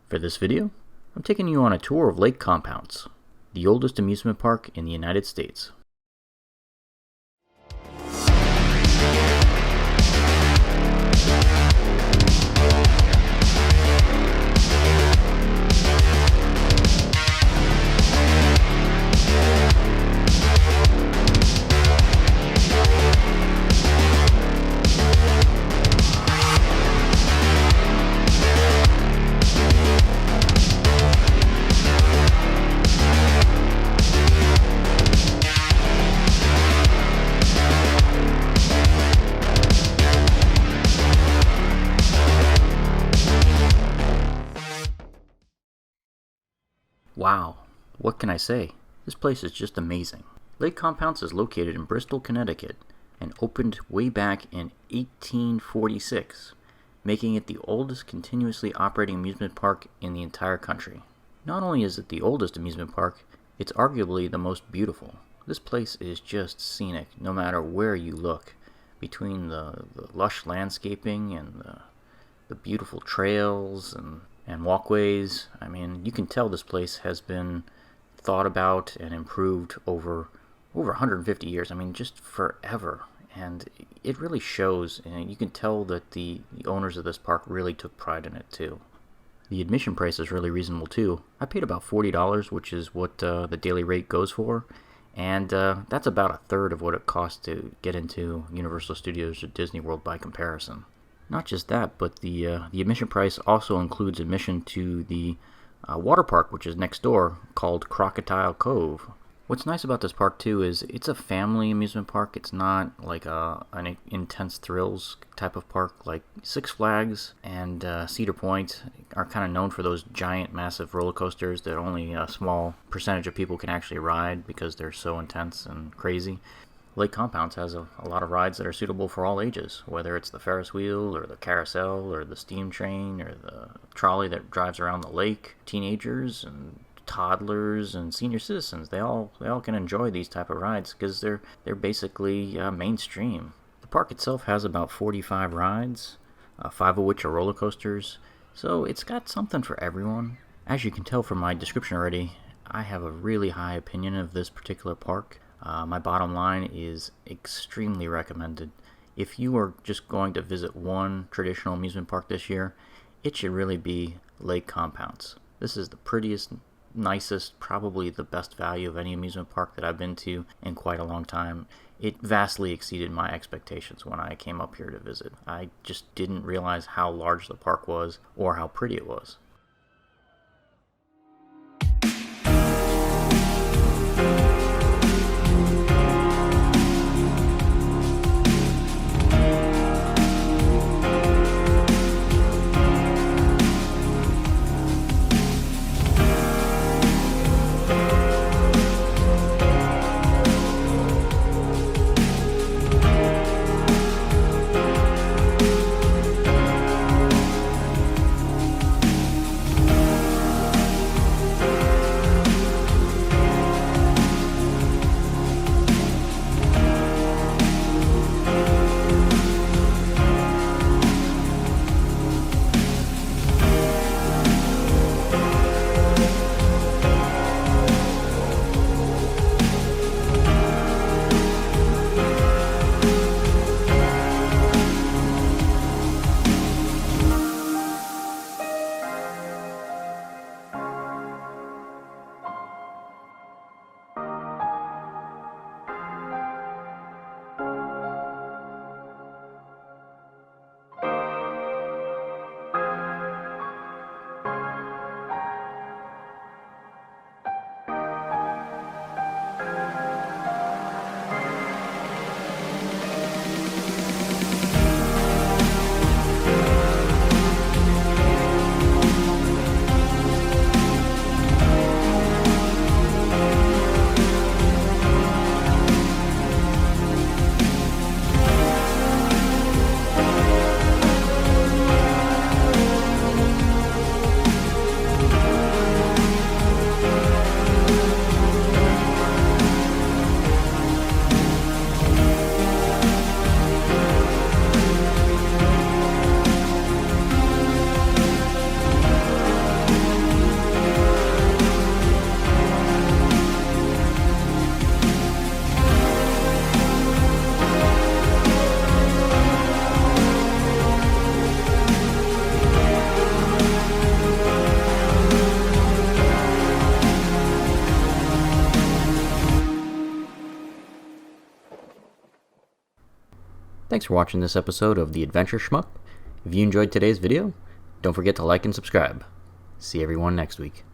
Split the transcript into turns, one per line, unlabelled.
For this video, I'm taking you on a tour of Lake Compounce, the oldest amusement park in the United States. Wow, what can I say? This place is just amazing. Lake Compounce is located in Bristol, Connecticut, and opened way back in 1846, making it the oldest continuously operating amusement park in the entire country. Not only is it the oldest amusement park, it's arguably the most beautiful. This place is just scenic, no matter where you look. Between the lush landscaping and the beautiful trails and walkways, I mean, you can tell this place has been thought about and improved over 150 years. I mean, just forever. And it really shows, and you can tell that the owners of this park really took pride in it too. The admission price is really reasonable too. I paid about $40, which is what the daily rate goes for, and that's about a third of what it costs to get into Universal Studios or Disney World by comparison. Not just that, but the admission price also includes admission to the water park, which is next door, called Crocodile Cove. What's nice about this park too is it's a family amusement park. It's not like an intense thrills type of park like Six Flags and Cedar Point are kind of known for those giant, massive roller coasters that only a small percentage of people can actually ride because they're so intense and crazy. Lake Compounce has a lot of rides that are suitable for all ages, whether it's the Ferris wheel or the carousel or the steam train or the trolley that drives around the lake. Teenagers and toddlers and senior citizens, they all can enjoy these type of rides because they're basically mainstream. The park itself has about 45 rides, 5 of which are roller coasters, so it's got something for everyone. As you can tell from my description already, I have a really high opinion of this particular park. My bottom line is extremely recommended. If you are just going to visit one traditional amusement park this year, it should really be Lake Compounce. This is the prettiest, nicest, probably the best value of any amusement park that I've been to in quite a long time. It vastly exceeded my expectations when I came up here to visit. I just didn't realize how large the park was or how pretty it was. Thanks for watching this episode of The Adventure Schmuck. If you enjoyed today's video, don't forget to like and subscribe. See everyone next week.